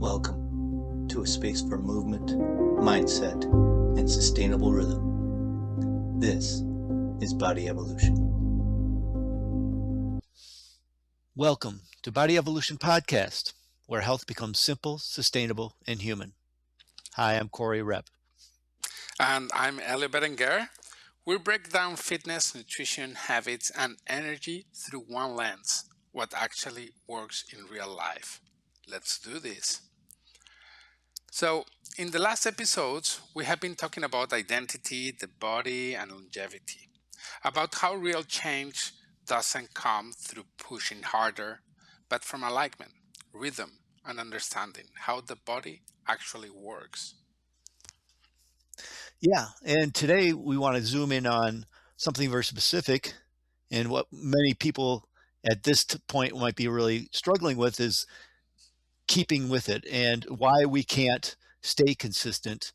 Welcome to a space for movement, mindset, and sustainable rhythm. This is Body Evolution. Welcome to Body Evolution Podcast, where health becomes simple, sustainable, and human. Hi, I'm Corey Rep. And I'm Ellie Berenguer. We break down fitness, nutrition, habits, and energy through one lens, what actually works in real life. Let's do this. So, in the last episodes, we have been talking about identity, the body, and longevity, about how real change doesn't come through pushing harder, but from alignment, rhythm, and understanding how the body actually works. Yeah, and today we want to zoom in on something very specific, and what many people at this point might be really struggling with is keeping with it and why we can't stay consistent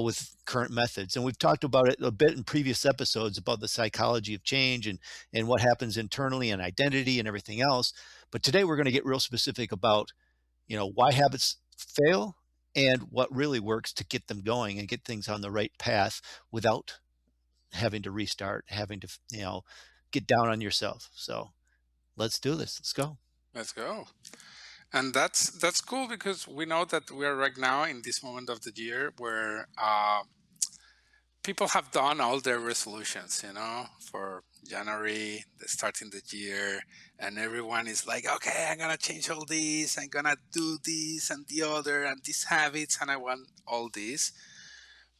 with current methods. And we've talked about it a bit in previous episodes about the psychology of change and what happens internally and identity and everything else. But today we're going to get real specific about, why habits fail and what really works to get them going and get things on the right path without having to restart, having to, get down on yourself. So let's do this. Let's go. Let's go. And that's cool because we know that we are right now in this moment of the year where people have done all their resolutions, for January, starting the year, and everyone is like, okay, I'm gonna change all these, I'm gonna do this and the other and these habits, and I want all this.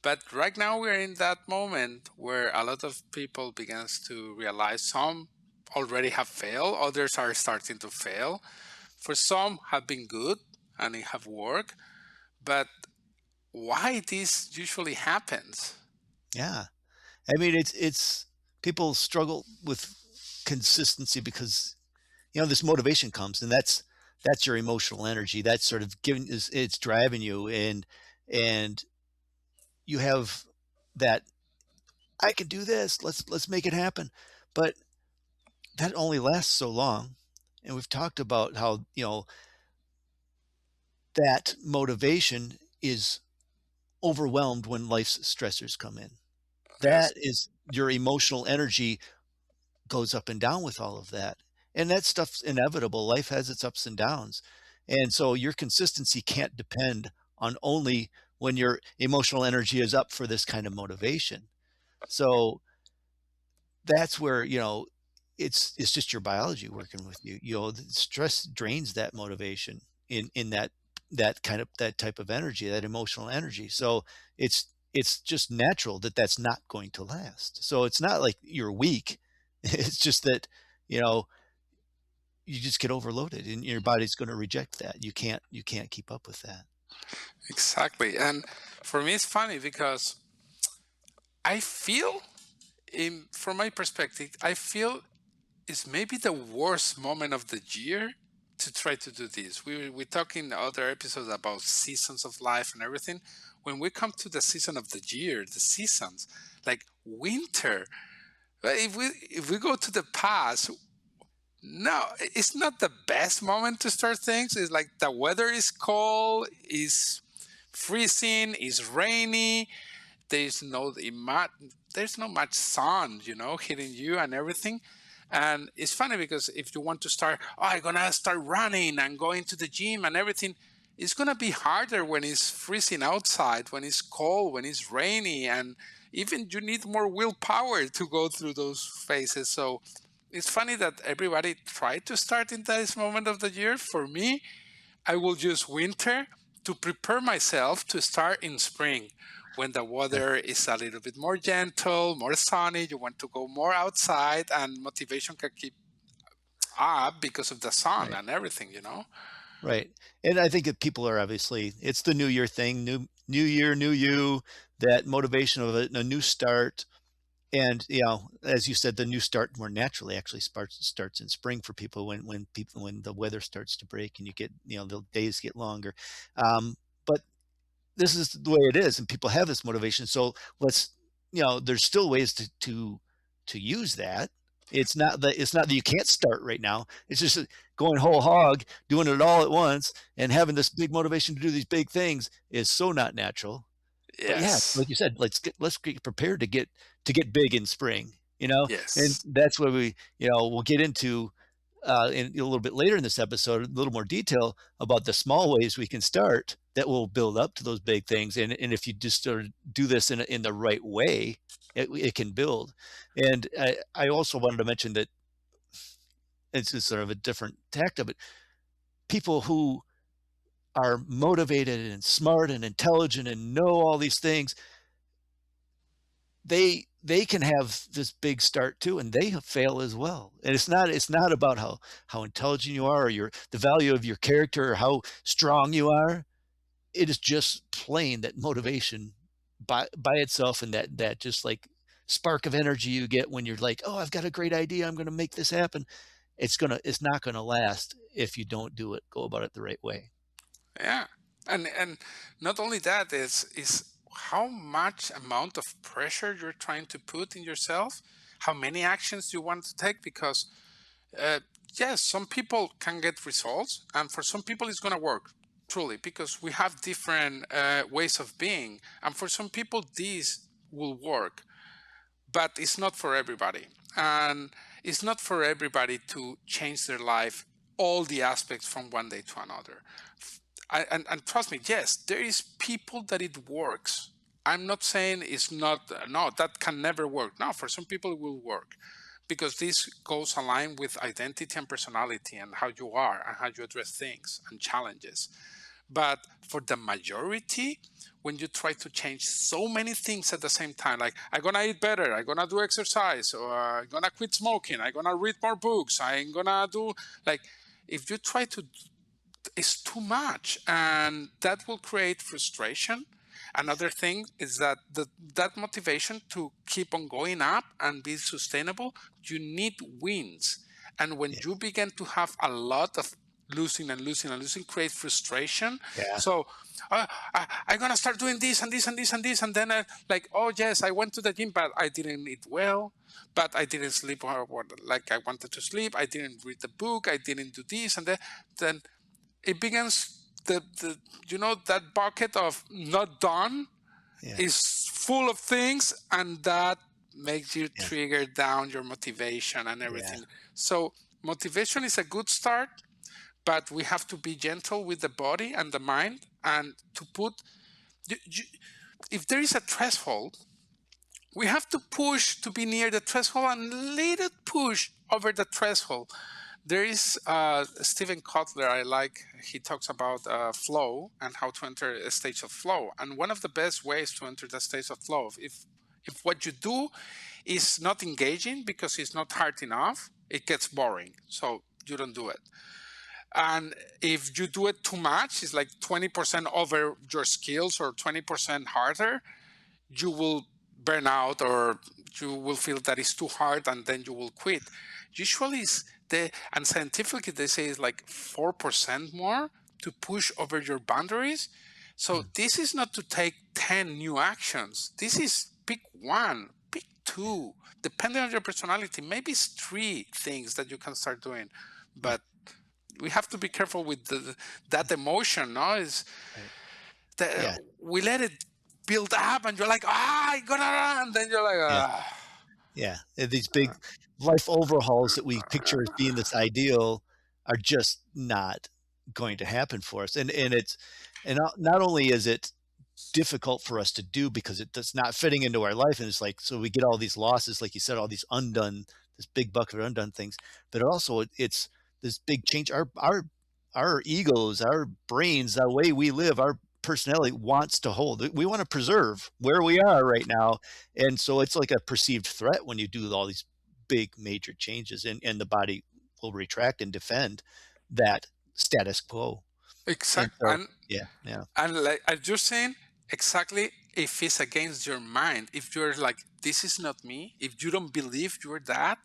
But right now we're in that moment where a lot of people begins to realize some already have failed, others are starting to fail. For some have been good and it have worked, but why this usually happens? Yeah. I mean, it's people struggle with consistency because, this motivation comes, and that's your emotional energy. That's sort of it's driving you, and you have that, I can do this. Let's make it happen. But that only lasts so long. And we've talked about how, that motivation is overwhelmed when life's stressors come in. Yes. That is your emotional energy goes up and down with all of that. And that stuff's inevitable. Life has its ups and downs. And so your consistency can't depend on only when your emotional energy is up for this kind of motivation. So that's where, it's just your biology working with you. Stress drains that motivation in that type of energy, that emotional energy. So it's just natural that that's not going to last. So it's not like you're weak. It's just that, you know, you just get overloaded and your body's going to reject that. You can't keep up with that. Exactly. And for me, it's funny because I feel, from my perspective, I feel it's maybe the worst moment of the year to try to do this. We talk in other episodes about seasons of life and everything. When we come to the season of the year, the seasons like winter, if we go to the past, no, it's not the best moment to start things. It's like the weather is cold, is freezing, is rainy. There's no there's not much sun, hitting you and everything. And it's funny because if you want to start, I'm gonna start running and going to the gym and everything, it's gonna be harder when it's freezing outside, when it's cold, when it's rainy, and even you need more willpower to go through those phases. So it's funny that everybody tried to start in this moment of the year. For me, I will use winter to prepare myself to start in spring when the Yeah. weather is a little bit more gentle, more sunny. You want to go more outside and motivation can keep up because of the sun Right. and everything. Right. And I think that people are obviously, it's the new year thing, new year, new you, that motivation of a new start. And, as you said, the new start more naturally actually starts in spring for people when the weather starts to break and you get, the days get longer. But this is the way it is, and people have this motivation. So there's still ways to use that. It's not that you can't start right now. It's just going whole hog, doing it all at once, and having this big motivation to do these big things is so not natural. But yeah, Yes. like you said, let's get prepared to get big in spring, and Yes. that's where we'll get into in a little bit later in this episode, a little more detail about the small ways we can start that will build up to those big things. And if you just sort of do this in the right way, it can build. And I also wanted to mention that it's just sort of a different tact of it. People who are motivated and smart and intelligent and know all these things, they can have this big start too, and they fail as well. And it's not about how intelligent you are, or the value of your character, or how strong you are. It is just plain that motivation by itself, and that just like spark of energy you get when you're like, oh, I've got a great idea, I'm going to make this happen. It's not going to last if you don't go about it the right way. Yeah. And not only that is how much amount of pressure you're trying to put in yourself, how many actions you want to take, because uh, yes, some people can get results, and for some people it's going to work truly, because we have different ways of being, and for some people these will work, but it's not for everybody. And it's not for everybody to change their life, all the aspects from one day to another. And trust me, yes, there is people that it works. I'm not saying it's not, no, that can never work. No, for some people it will work, because this goes aligned with identity and personality and how you are and how you address things and challenges. But for the majority, when you try to change so many things at the same time, like I'm gonna eat better, I'm gonna do exercise, or I'm gonna quit smoking, I'm gonna read more books, I'm gonna do, like, if you try to, it's too much, and that will create frustration. Another thing is that that motivation to keep on going up and be sustainable, you need wins. And when Yeah. you begin to have a lot of losing and losing and losing, create frustration. Yeah. So I'm gonna start doing this and this and this and this, and then like, oh yes, I went to the gym, but I didn't eat well, but I didn't sleep like I wanted to sleep, I didn't read the book, I didn't do this, and then it begins the that bucket of not done Yeah. is full of things, and that makes you Yeah. trigger down your motivation and Yeah. everything. So motivation is a good start, but we have to be gentle with the body and the mind, and to put if there is a threshold, we have to push to be near the threshold and let it push over the threshold. There is Stephen Kotler, I like, he talks about flow and how to enter a stage of flow. And one of the best ways to enter the stage of flow, if what you do is not engaging because it's not hard enough, it gets boring. So you don't do it. And if you do it too much, it's like 20% over your skills or 20% harder, you will burn out, or you will feel that it's too hard, and then you will quit. Usually and scientifically they say it's like 4% more to push over your boundaries. So Hmm. this is not to take 10 new actions. This is pick one, pick two, depending on your personality. Maybe it's three things that you can start doing. Yeah. But we have to be careful with that emotion, no? Is Right. that Yeah. we let it build up, and you're like, I gotta run, and then you're like, Yeah. Yeah. These big life overhauls that we picture as being this ideal are just not going to happen for us. And not only is it difficult for us to do because it's not fitting into our life, and it's like, so we get all these losses, like you said, all these undone, this big bucket of undone things. But also it's this big change. Our egos, our brains, the way we live, our personality wants to hold, we want to preserve where we are right now. And so it's like a perceived threat when you do all these big major changes, and the body will retract and defend that status quo. And exact. so yeah. Yeah. And like as you're saying, exactly, if it's against your mind, if you're like, this is not me, if you don't believe you're that,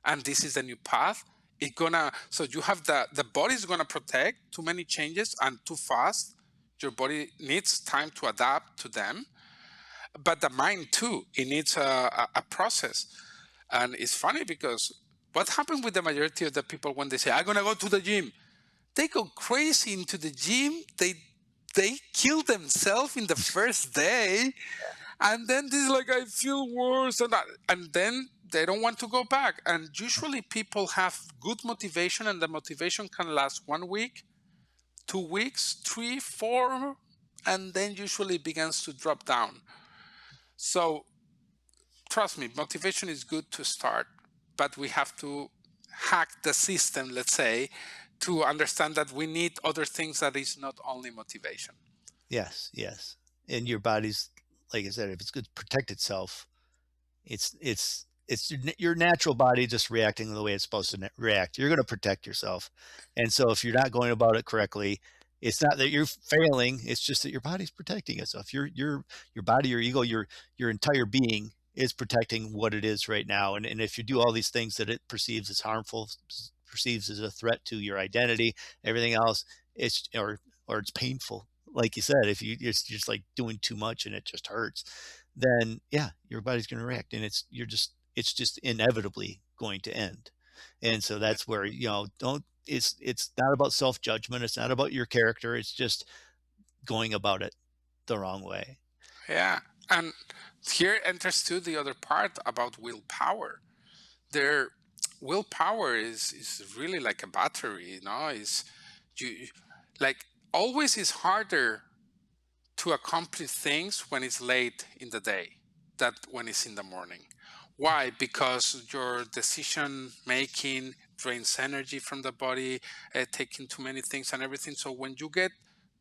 and this is the new path, it gonna, so you have the body's gonna protect too many changes and too fast. Your body needs time to adapt to them, but the mind too, it needs a process. And it's funny because what happened with the majority of the people when they say, I'm going to go to the gym? They go crazy into the gym. They kill themselves in the first day, and then this like I feel worse, and then they don't want to go back. And usually people have good motivation, and the motivation can last 1 week, 2 weeks, 3, 4, and then usually begins to drop down. So trust me, motivation is good to start, but we have to hack the system, let's say, to understand that we need other things that is not only motivation. Yes, yes. And your body's, like I said, if it's good to protect itself, it's your natural body just reacting the way it's supposed to react. You're going to protect yourself. And so if you're not going about it correctly, it's not that you're failing, it's just that your body's protecting itself. Your body, your ego, your entire being is protecting what it is right now. And if you do all these things that it perceives as harmful, perceives as a threat to your identity, everything else, it's or it's painful. Like you said, if it's just like doing too much and it just hurts, then yeah, your body's going to react, and it's just inevitably going to end. And so that's where, don't it's not about self-judgment, it's not about your character, it's just going about it the wrong way. Yeah. And here enters too the other part about willpower. Their willpower is really like a battery, is you like always is harder to accomplish things when it's late in the day than when it's in the morning. Why? Because your decision making drains energy from the body, taking too many things and everything. So when you get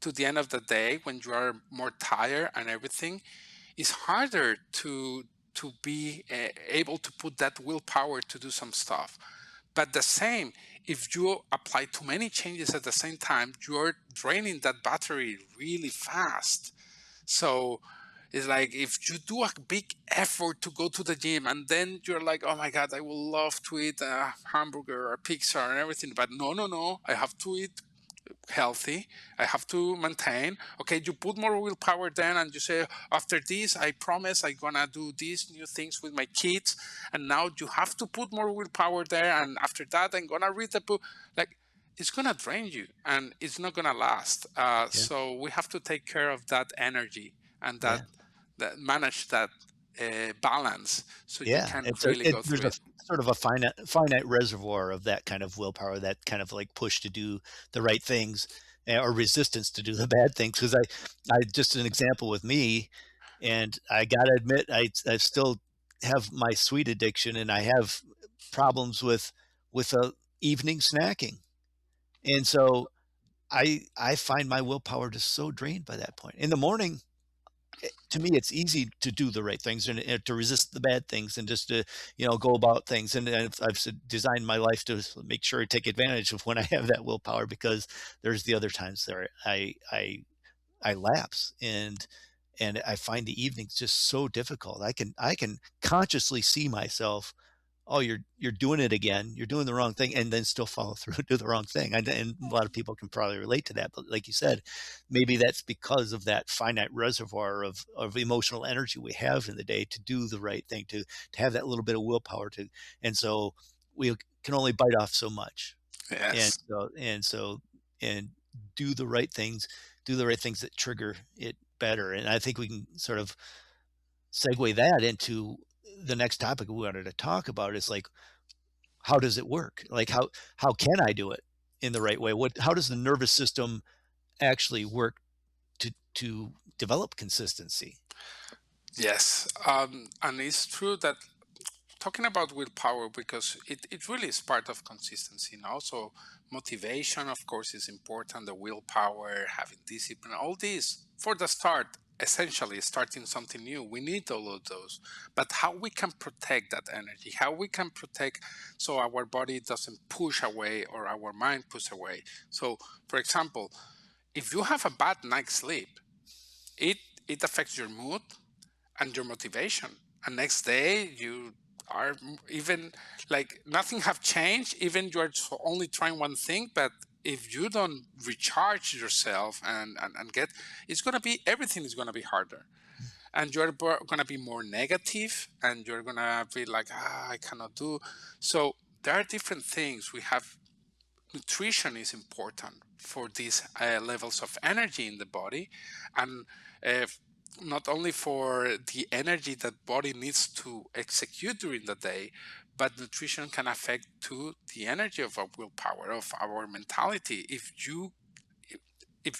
to the end of the day, when you are more tired and everything, it's harder to be able to put that willpower to do some stuff. But the same, if you apply too many changes at the same time, you're draining that battery really fast. So it's like if you do a big effort to go to the gym and then you're like, oh my God, I would love to eat a hamburger or pizza and everything. But no, I have to eat healthy. I have to maintain. Okay, you put more willpower then and you say, after this, I promise I'm gonna do these new things with my kids. And now you have to put more willpower there. And after that, I'm gonna read the book. Like, it's gonna drain you and it's not gonna last. Yeah. So we have to take care of that energy and Yeah. that manage that balance so you Yeah, can it's really go there's through a it. sort of a finite reservoir of that kind of willpower, that kind of like push to do the right things, or resistance to do the bad things. Because I just an example with me, and I gotta admit, I still have my sweet addiction, and I have problems with evening snacking, and so I find my willpower just so drained by that point. In the morning, to me, it's easy to do the right things, and to resist the bad things, and just to, go about things. And I've designed my life to make sure I take advantage of when I have that willpower, because there's the other times there I lapse, and I find the evenings just so difficult. I can consciously see myself, oh, you're doing it again, you're doing the wrong thing, and then still follow through and do the wrong thing. And a lot of people can probably relate to that. But like you said, maybe that's because of that finite reservoir of emotional energy we have in the day to do the right thing, to have that little bit of willpower to. And so we can only bite off so much. and Yes. so and so and do the right things, do the right things that trigger it better. And I think we can sort of segue that into the next topic we wanted to talk about, is like, how does it work? Like, how can I do it in the right way? How does the nervous system actually work to develop consistency? Yes. And it's true that talking about willpower, because it really is part of consistency now. So motivation, of course, is important. The willpower, having discipline, all these for the start, essentially starting something new, we need all of those. But how we can protect that energy, how we can protect so our body doesn't push away or our mind push away. So for example, if you have a bad night's sleep, it it affects your mood and your motivation. And next day you are even like nothing have changed, even you're only trying one thing, but if you don't recharge yourself and get, it's going to be, everything is going to be harder, and you're going to be more negative, and you're going to be like, I cannot do. So there are different things. We have nutrition is important for these levels of energy in the body, and uh, not only for the energy that body needs to execute during the day, but nutrition can affect to the energy of our willpower, of our mentality. If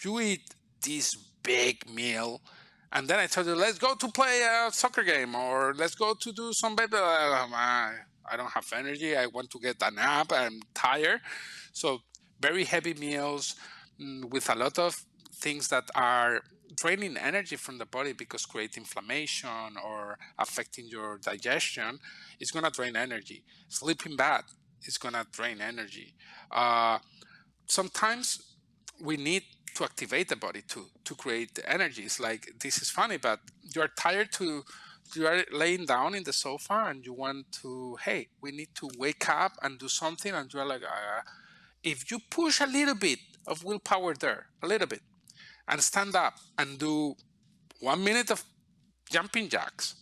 you eat this big meal and then I tell you, let's go to play a soccer game or let's go to do some baby, I don't have energy. I want to get a nap. I'm tired. So very heavy meals, with a lot of things that are draining energy from the body because create inflammation or affecting your digestion is going to drain energy. Sleeping bad is going to drain energy. Sometimes we need to activate the body to create the energy. It's like, this is funny, but you're tired to you are laying down in the sofa and you want to, hey, we need to wake up and do something, and you're like, if you push a little bit of willpower there, a little bit, and stand up and do 1 minute of jumping jacks,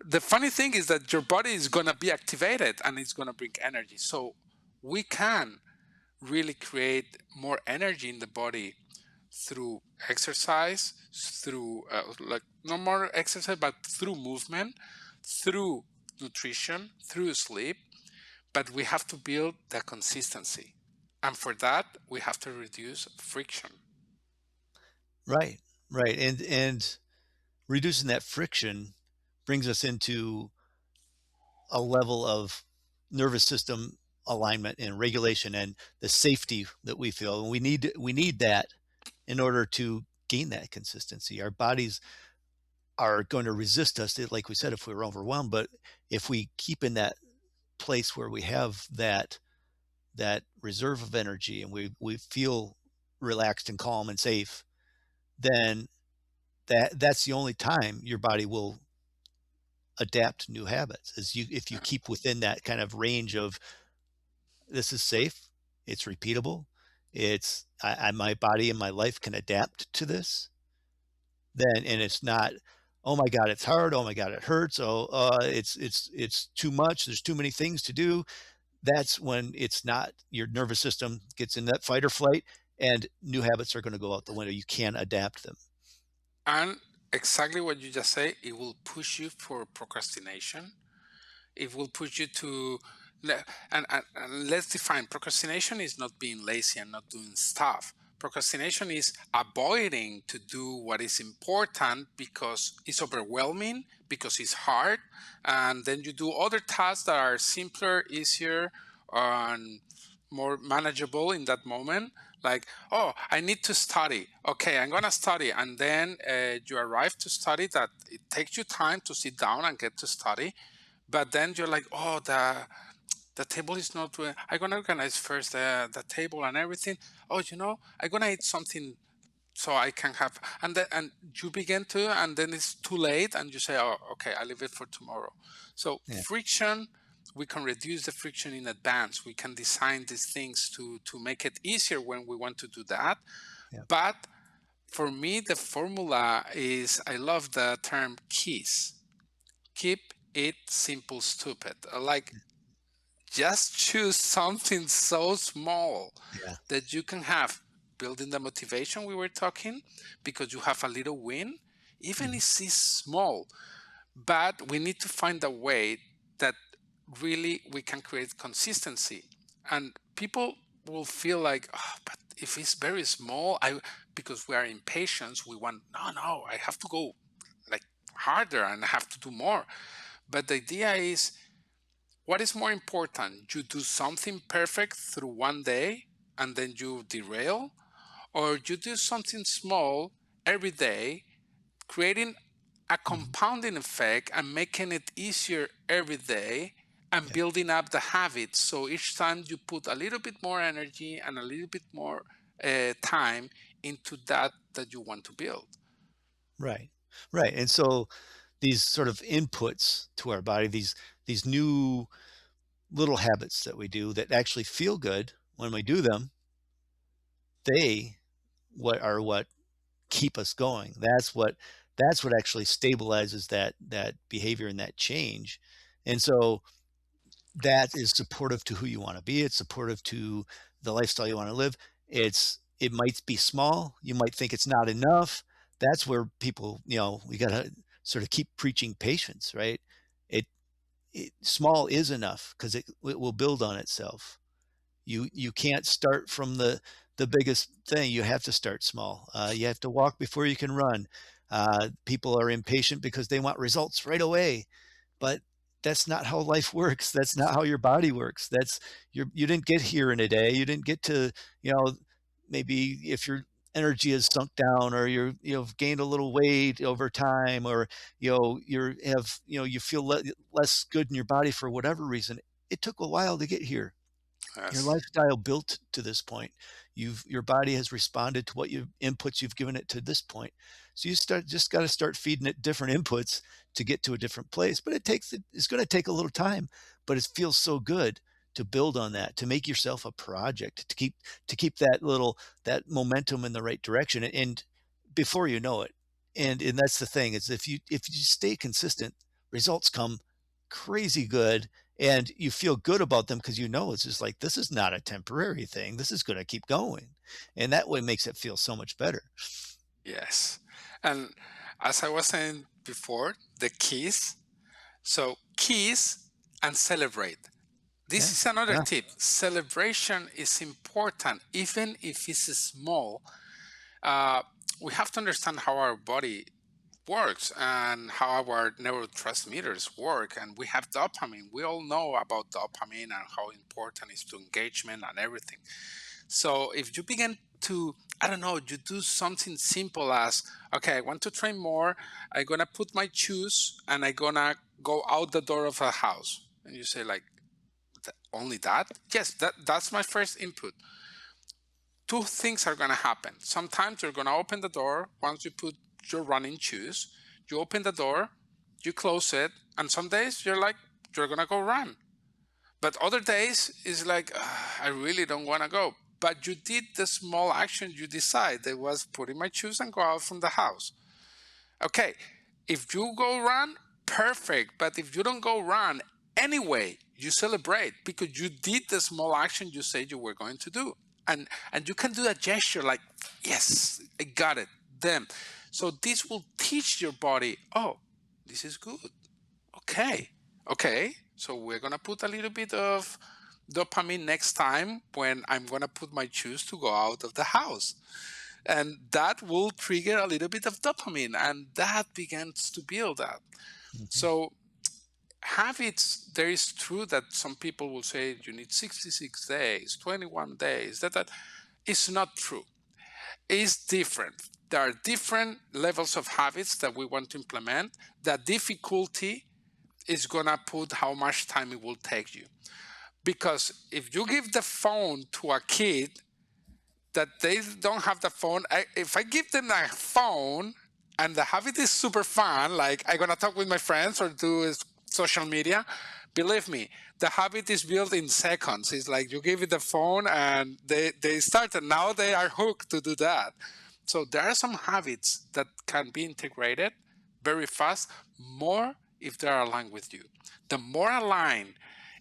the funny thing is that your body is going to be activated and it's going to bring energy. So we can really create more energy in the body through exercise, through like no more exercise, but through movement, through nutrition, through sleep. But we have to build the consistency. And for that, we have to reduce friction. Right, right, and reducing that friction brings us into a level of nervous system alignment and regulation and the safety that we feel. And we need that in order to gain that consistency. Our bodies are going to resist us, like we said, if we're overwhelmed. But if we keep in that place where we have that reserve of energy and we feel relaxed and calm and safe, then that's the only time your body will adapt new habits, is you if you keep within that kind of range of, this is safe, it's repeatable, it's my body and my life can adapt to this. Then, and it's not, oh my god, it's hard, oh my god, it hurts, oh it's too much, there's too many things to do. That's when it's not, your nervous system gets in that fight or flight, and new habits are going to go out the window. You can't adapt them. And exactly what you just say, it will push you for procrastination. It will push you to, and let's define, procrastination is not being lazy and not doing stuff. Procrastination is avoiding to do what is important because it's overwhelming, because it's hard, and then you do other tasks that are simpler, easier, and more manageable in that moment. Like, oh, I need to study. Okay, I'm gonna study, and then you arrive to study. That it takes you time to sit down and get to study, but then you're like, oh, the table is not, I'm gonna organize first the table and everything. Oh, I'm gonna eat something so I can have, and you begin to, and then it's too late, and you say, oh, okay, I leave it for tomorrow. So Yeah. friction, we can reduce the friction in advance. We can design these things to make it easier when we want to do that. Yeah. But for me, the formula is, I love the term KISS. Keep it simple, stupid. Like, just choose something so small Yeah. that you can have, building the motivation we were talking, because you have a little win, even Mhm. if it's small. But we need to find a way that really we can create consistency. And people will feel like, oh, but if it's very small, because we are impatient, we want, no, I have to go like harder and I have to do more. But the idea is, what is more important? You do something perfect through one day and then you derail, or you do something small every day, creating a Mhm. compounding effect and making it easier every day and Yeah. building up the habits. So each time you put a little bit more energy and a little bit more time into that you want to build. Right. Right. And so these sort of inputs to our body, these new little habits that we do that actually feel good when we do them, they what keep us going. That's what actually stabilizes that behavior and that change. And so that is supportive to who you want to be. It's supportive to the lifestyle you want to live. It might be small. You might think it's not enough. That's where people, we got to sort of keep preaching patience, right? It, small is enough because it will build on itself. You can't start from the biggest thing. You have to start small. You have to walk before you can run. People are impatient because they want results right away, but that's not how life works. That's not how your body works. You didn't get here in a day. You didn't get to, you know, maybe if your energy is sunk down, or you've gained a little weight over time, or you feel less good in your body for whatever reason. It took a while to get here. Your Yes. lifestyle built to this point. Your body has responded to what inputs you've given it to this point. So just got to start feeding it different inputs to get to a different place. But it's going to take a little time, but it feels so good to build on that, to make yourself a project, to keep that momentum in the right direction. And before you know it, and that's the thing, is if you stay consistent, results come crazy good, and you feel good about them because it's just like, this is not a temporary thing. This is going to keep going. And that way makes it feel so much better. Yes. And as I was saying before, the keys. So keys and celebrate. This Yeah. is another Yeah. tip. Celebration is important, even if it's small. Uh, we have to understand how our body works and how our neurotransmitters work. And we have dopamine. We all know about dopamine and how important it is to engagement and everything. So if you begin to, I don't know, you do something simple as, okay, I want to train more. I'm going to put my shoes and I'm going to go out the door of a house. And you say like, only that? Yes, that's my first input. Two things are going to happen. Sometimes you're going to open the door once you put your running shoes. You open the door, you close it, and some days you're like, you're going to go run. But other days it's like, I really don't want to go. But you did the small action you decide. That was putting my shoes and go out from the house. Okay, if you go run, perfect. But if you don't go run anyway, you celebrate because you did the small action you said you were going to do. And you can do a gesture like, yes, I got it. Then. So this will teach your body, oh, this is good. Okay. Okay. So we're going to put a little bit of dopamine next time when I'm going to put my shoes to go out of the house. And that will trigger a little bit of dopamine, and that begins to build up. Mhm. So habits, there is true that some people will say you need 66 days, 21 days. That is not true. It's different. There are different levels of habits that we want to implement. The difficulty is gonna put how much time it will take you. Because if you give the phone to a kid that they don't have the phone, if I give them a phone and the habit is super fun, like I'm gonna talk with my friends or do social media, believe me, the habit is built in seconds. It's like you give it the phone and they start, and now they are hooked to do that. So there are some habits that can be integrated very fast, more if they're aligned with you. The more aligned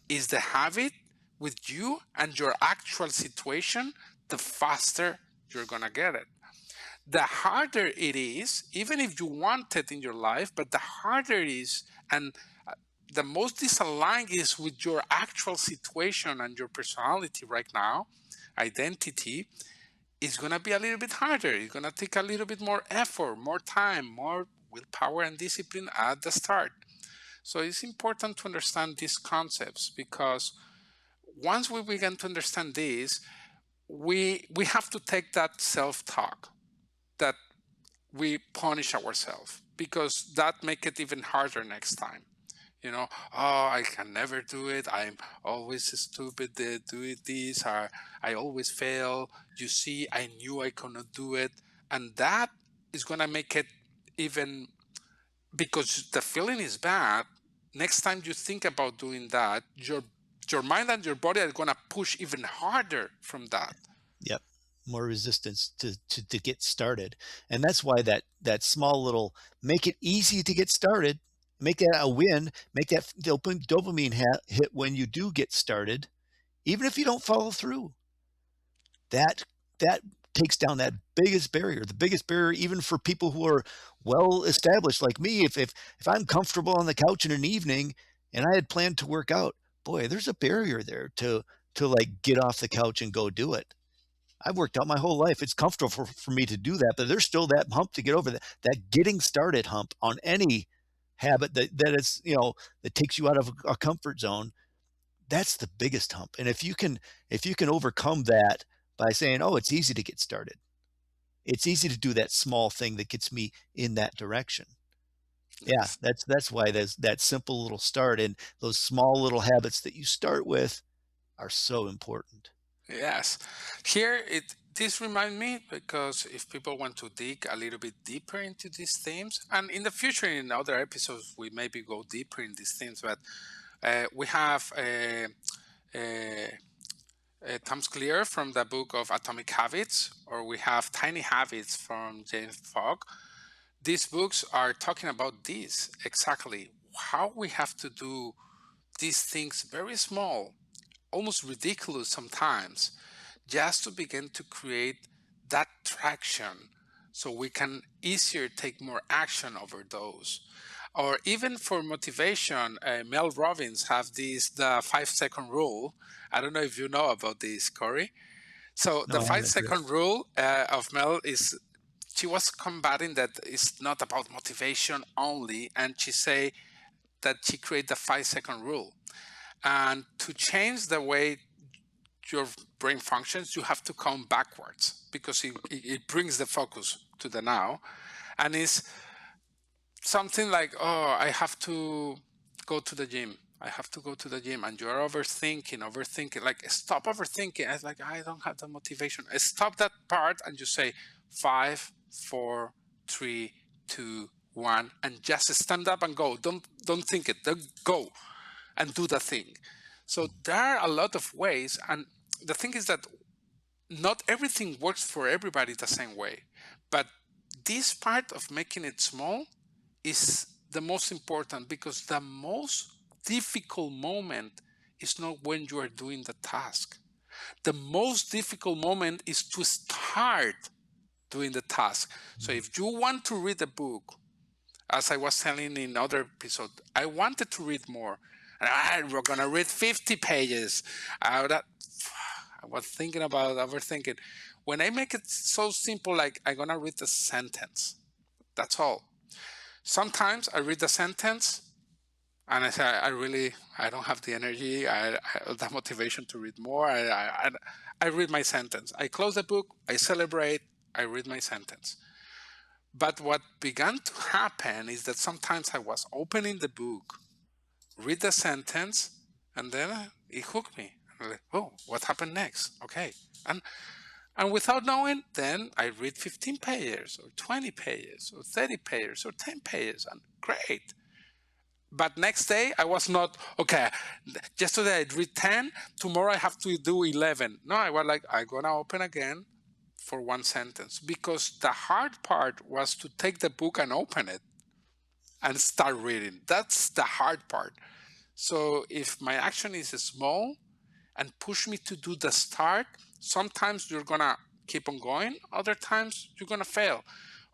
is the habit with you and your actual situation, the faster you're gonna get it. The harder it is, even if you want it in your life, but the harder it is, and the most disaligned is with your actual situation and your personality right now, identity, is gonna be a little bit harder. It's gonna take a little bit more effort, more time, more willpower and discipline at the start. So it's important to understand these concepts because once we begin to understand this, we have to take that self-talk that we punish ourselves because that make it even harder next time. Oh, I can never do it. I'm always stupid at doing this. Or I always fail. You see, I knew I could not do it. And that is going to make it even, because the feeling is bad. Next time you think about doing that, your mind and your body are going to push even harder from that. Yep. More resistance to get started. And that's why that small little, make it easy to get started. make that a win, make that dopamine hit when you do get started, even if you don't follow through. That takes down that biggest barrier, the biggest barrier even for people who are well established like me. If I'm comfortable on the couch in an evening and I had planned to work out, boy, there's a barrier there to like get off the couch and go do it. I've worked out my whole life. It's comfortable for me to do that, but there's still that hump to get over, that getting started hump on any habit that is, that takes you out of a comfort zone. That's the biggest hump. And if you can overcome that by saying, "Oh, it's easy to get started. It's easy to do that small thing that gets me in that direction." Yeah, Yes. that's why there's that simple little start, and those small little habits that you start with are so important. Yes. Here it this remind me because if people want to dig a little bit deeper into these themes, and in the future in other episodes we maybe go deeper in these themes, but we have uh, Tom's Clear from the book of Atomic Habits, or we have Tiny Habits from James Fogg. These books are talking about this exactly, how we have to do these things very small, almost ridiculous sometimes, just to begin to create that traction so we can easier take more action over those. Or even for motivation, Mel Robbins have this the 5 second rule. I don't know if you know about this, Corey. So No, the I five haven't, second Chris. rule of Mel is she was combating that it's not about motivation only, and she say that she create the 5 second rule. And to change the way your brain functions, you have to come backwards because it brings the focus to the now. And it's something like, oh, I have to go to the gym. I have to go to the gym. And you're overthinking. Like, stop overthinking. It's like, I don't have the motivation. Stop that part and you say, 5, 4, 3, 2, 1, and just stand up and go. Don't think it. Don't go and do the thing. So there are a lot of ways. And the thing is that not everything works for everybody the same way. But this part of making it small is the most important, because the most difficult moment is not when you are doing the task. The most difficult moment is to start doing the task. So if you want to read a book, as I was telling in other episode, I wanted to read more. And we're gonna read 50 pages. I was thinking about overthinking. When I make it so simple, like I'm gonna read the sentence. That's all. Sometimes I read the sentence and I say, I don't have the energy, the motivation to read more. I read my sentence. I close the book, I celebrate, I read my sentence. But what began to happen is that sometimes I was opening the book, read the sentence, and then it hooked me. I'm like, oh, what happened next? Okay. And and without knowing, then I read 15 pages or 20 pages or 30 pages or 10 pages, and great. But next day I was not, okay, yesterday I read 10, tomorrow I have to do 11. No, I was like, I'm gonna open again for one sentence, because the hard part was to take the book and open it and start reading. That's the hard part. So if my action is small and push me to do the start, sometimes you're gonna keep on going, other times you're gonna fail.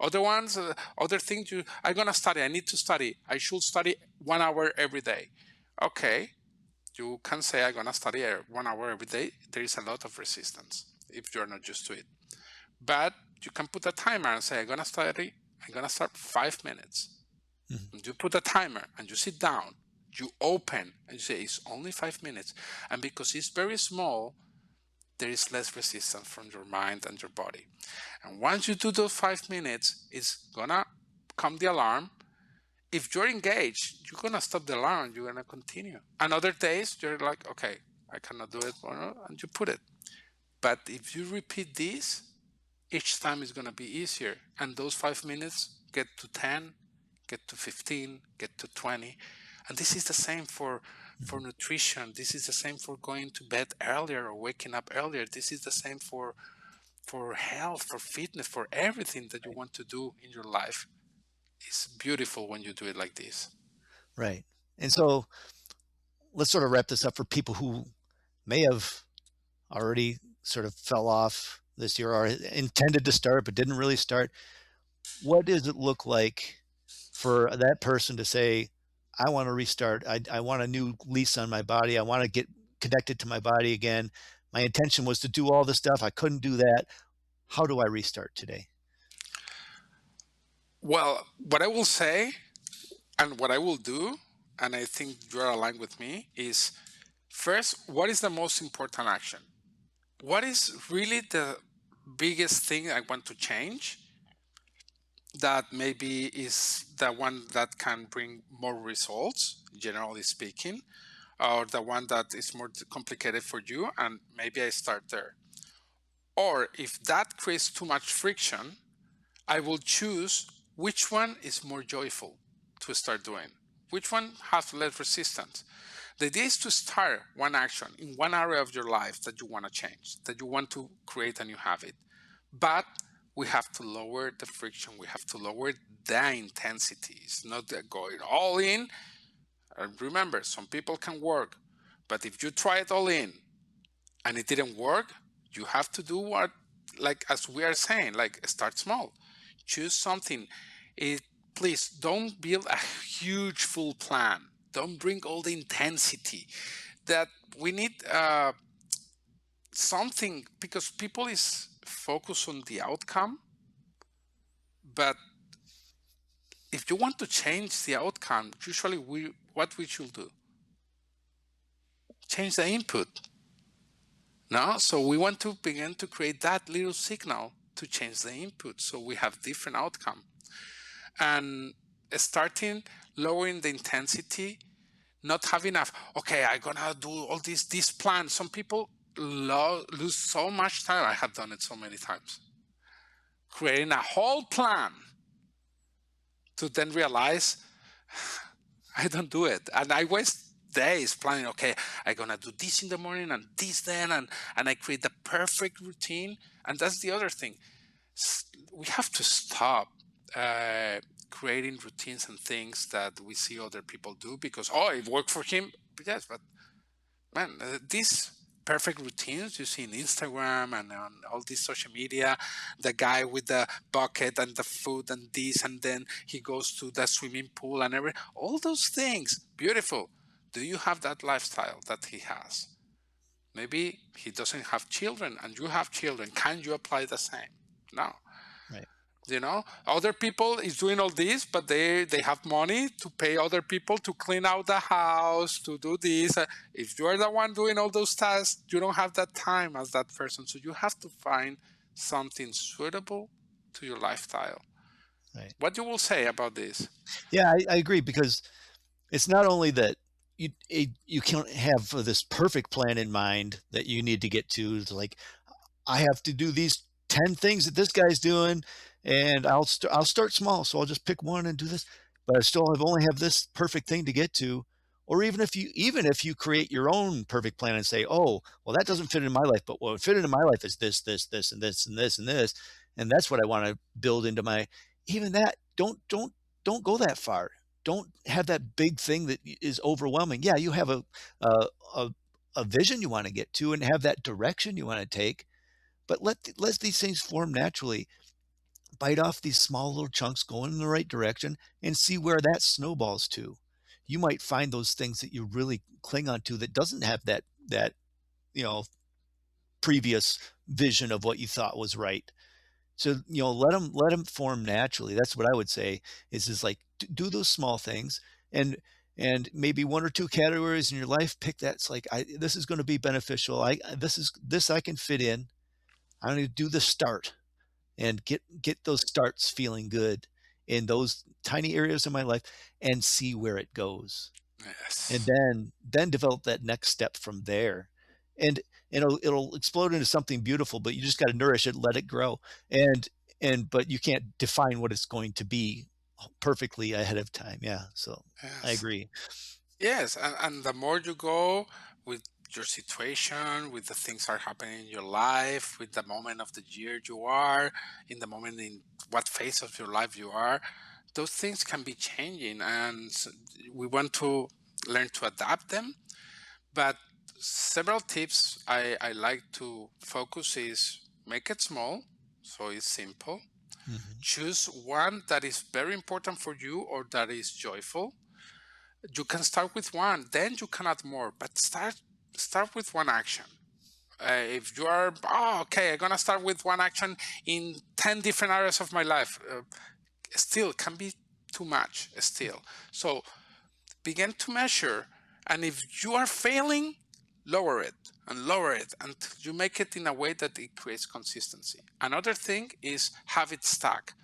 Other things, I'm gonna study, I need to study, I should study 1 hour every day. Okay, you can say I'm gonna study 1 hour every day. There is a lot of resistance if you're not used to it. But you can put a timer and say, I'm gonna start 5 minutes. Mhm. And you put a timer and you sit down, you open and you say, it's only 5 minutes. And because it's very small, there is less resistance from your mind and your body. And once you do those 5 minutes, it's gonna come the alarm. If you're engaged, you're gonna stop the alarm, you're gonna continue. And other days, you're like, okay, I cannot do it, and you put it. But if you repeat this, each time is gonna be easier. And those 5 minutes get to 10, get to 15, get to 20. And this is the same for Mhm. nutrition. This is the same for going to bed earlier or waking up earlier. This is the same for health, for fitness, for everything that you want to do in your life. It's beautiful when you do it like this. Right. And so let's sort of wrap this up for people who may have already sort of fell off this year or intended to start but didn't really start. What does it look like for that person to say, I want to restart? I want a new lease on my body. I want to get connected to my body again. My intention was to do all this stuff. I couldn't do that. How do I restart today? Well, what I will say and what I will do, and I think you're aligned with me, is first, what is the most important action? What is really the biggest thing I want to change that maybe is the one that can bring more results, generally speaking, or the one that is more complicated for you, and maybe I start there. Or if that creates too much friction, I will choose which one is more joyful to start doing, which one has less resistance. The idea is to start one action in one area of your life that you want to change, that you want to create a new habit. But we have to lower the friction. We have to lower the intensity. It's not going all in. And remember, some people can work, but if you try it all in and it didn't work, you have to do what, like as we are saying, like start small. Choose something. It Please don't build a huge full plan. Don't bring all the intensity. That we need something, because people is focused on the outcome, but if you want to change the outcome, usually what we should do, change the input. No, so we want to begin to create that little signal to change the input, so we have different outcome. And starting lowering the intensity, not having a, okay, I'm gonna do all this plan. Some people lose so much time. I have done it so many times, creating a whole plan to then realize I don't do it, and I waste days planning. Okay, I'm gonna do this in the morning and this then, and I create the perfect routine. And that's the other thing. We have to stop creating routines and things that we see other people do because, oh, it worked for him. Yes, but man, these perfect routines you see in Instagram and on all this social media, the guy with the bucket and the food and this, and then he goes to the swimming pool and all those things, beautiful. Do you have that lifestyle that he has? Maybe he doesn't have children and you have children. Can you apply the same? No. Right. Other people is doing all this, but they have money to pay other people to clean out the house, to do this. If you're the one doing all those tasks, you don't have that time as that person. So you have to find something suitable to your lifestyle. Right. What you will say about this? Yeah, I agree, because it's not only that you can't have this perfect plan in mind that you need to get to. It's like, I have to do these 10 things that this guy's doing, and I'll start small. So I'll just pick one and do this, but I still only have this perfect thing to get to. Or even if you create your own perfect plan and say, oh, well, that doesn't fit in my life, but what would fit into my life is this, and this, and this, and this, and that's what I want to build into my, even that, don't go that far. Don't have that big thing that is overwhelming. Yeah, you have a, a, a vision you want to get to and have that direction you want to take, but let these things form naturally. Bite off these small little chunks, go in the right direction, and see where that snowballs to. You might find those things that you really cling on to that doesn't have that you know previous vision of what you thought was right. So let them form naturally. That's what I would say. Is like, do those small things, and maybe one or two categories in your life. Pick that's like, this is going to be beneficial. This I can fit in. I'm going to do the start and get those starts feeling good in those tiny areas of my life, and see where it goes, and Yes. then develop that next step from there. And it'll explode into something beautiful, but you just got to nourish it, let it grow. And and but you can't define what it's going to be perfectly ahead of time. Yeah, so I Yes. agree. Yes, and the more you go with your situation, with the things that are happening in your life, with the moment of the year you are, in the moment in what phase of your life you are, those things can be changing, and we want to learn to adapt them. But several tips I like to focus is make it small, so it's simple. Mhm. Choose one that is very important for you or that is joyful. You can start with one, then you can add more, but start with one action. If you are, oh, okay, I'm gonna start with one action in 10 different areas of my life, still can be too much still. So begin to measure, and if you are failing, lower it and lower it until you make it in a way that it creates consistency. Another thing is habit stack.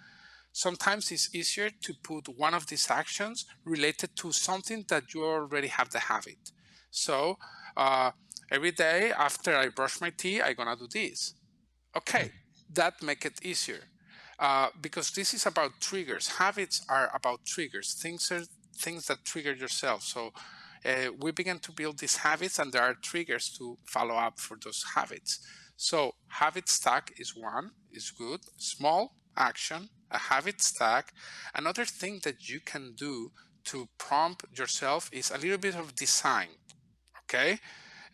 Sometimes it's easier to put one of these actions related to something that you already have the habit. So uh, every day after I brush my teeth, I'm gonna do this. Okay, that make it easier, because this is about triggers. Habits are about triggers. Things that trigger yourself. So we begin to build these habits, and there are triggers to follow up for those habits. So habit stack is one, is good. Small action, a habit stack. Another thing that you can do to prompt yourself is a little bit of design. Okay,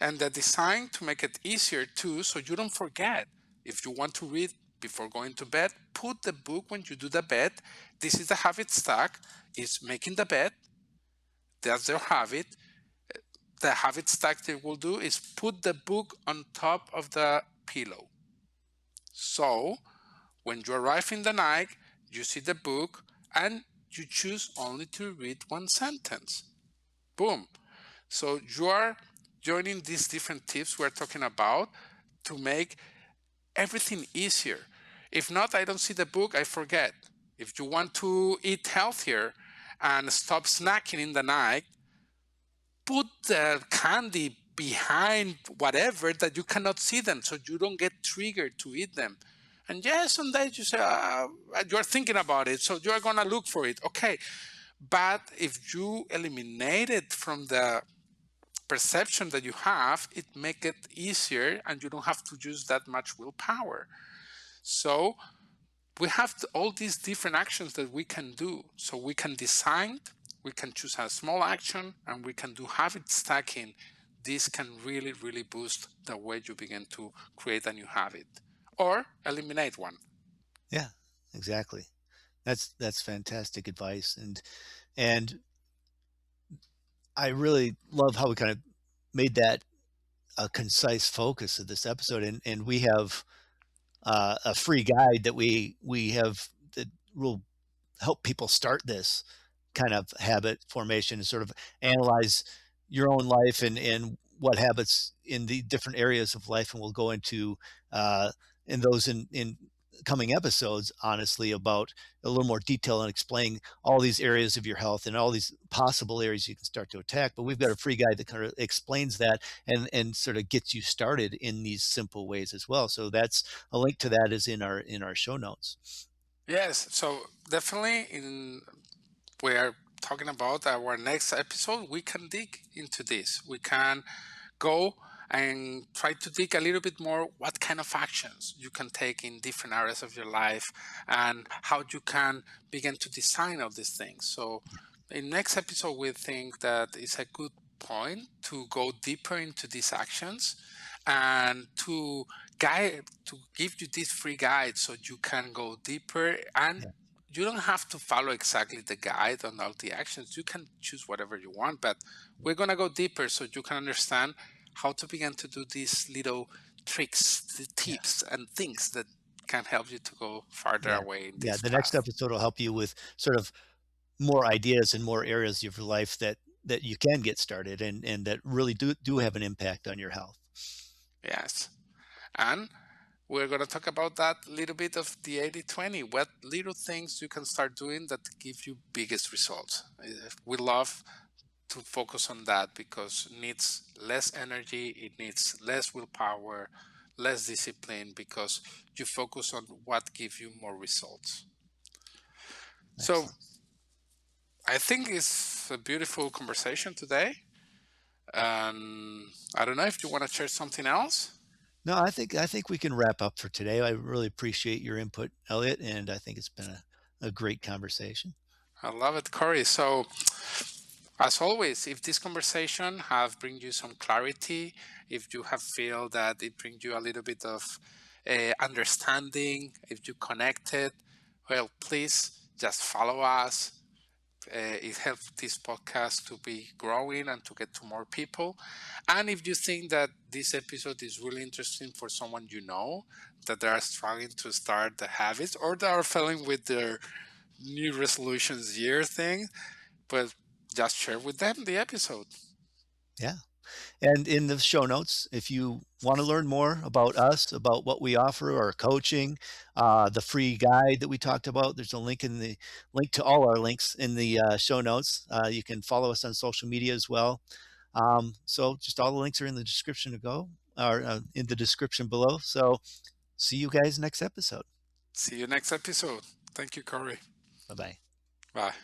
and the design to make it easier too, so you don't forget. If you want to read before going to bed, put the book when you do the bed. This is the habit stack, is making the bed. That's your habit. The habit stack they will do is put the book on top of the pillow. So when you arrive in the night, you see the book and you choose only to read one sentence. Boom. So you are joining these different tips we're talking about to make everything easier. If not, I don't see the book, I forget. If you want to eat healthier and stop snacking in the night, put the candy behind whatever that you cannot see them so you don't get triggered to eat them. And yes, some days you say, you're thinking about it, so you're going to look for it. Okay. But if you eliminate it from the perception that you have, it make it easier and you don't have to use that much willpower. So we have all these different actions that we can do. So we can design, we can choose a small action, and we can do habit stacking. This can really, really boost the way you begin to create a new habit or eliminate one. Yeah, exactly. That's fantastic advice, and I really love how we kind of made that a concise focus of this episode, and we have a free guide that we have that will help people start this kind of habit formation and sort of analyze your own life and what habits in the different areas of life. And we'll go into in those in coming episodes, honestly, about a little more detail and explain all these areas of your health and all these possible areas you can start to attack. But we've got a free guide that kind of explains that and sort of gets you started in these simple ways as well. So that's a link to that is in our show notes. Yes, so definitely in we are talking about our next episode, we can dig into this. We can go and try to dig a little bit more what kind of actions you can take in different areas of your life and how you can begin to design all these things. So in next episode, we think that it's a good point to go deeper into these actions and to give you this free guide so you can go deeper, and Yeah. you don't have to follow exactly the guide on all the actions. You can choose whatever you want, but we're going to go deeper so you can understand how to begin to do these little tricks, the Yeah. tips and things that can help you to go farther Yeah. away in Yeah. this The next path. episode will help you with sort of more ideas and more areas of your life that you can get started and that really do have an impact on your health. Yes. And we're going to talk about that little bit of the 80-20. What little things you can start doing that give you biggest results. We love to focus on that because it needs less energy, it needs less willpower, less discipline, because you focus on what gives you more results. So Excellent. I think it's a beautiful conversation today. And I don't know if you want to share something else. No, I think we can wrap up for today. I really appreciate your input, Elliot, and I think it's been a great conversation. I love it, Corey. So, as always, if this conversation have bring you some clarity, if you have feel that it brings you a little bit of understanding, if you connected, well, please just follow us. It helps this podcast to be growing and to get to more people. And if you think that this episode is really interesting for someone you know, that they are struggling to start the habits or they are failing with their New Resolutions year thing, but just share with them the episode. Yeah. And in the show notes, if you want to learn more about us, about what we offer, our coaching, the free guide that we talked about, there's a link to all our links in the show notes. You can follow us on social media as well. So just all the links are in the description in the description below. So see you guys next episode. See you next episode. Thank you, Corey. Bye-bye. Bye.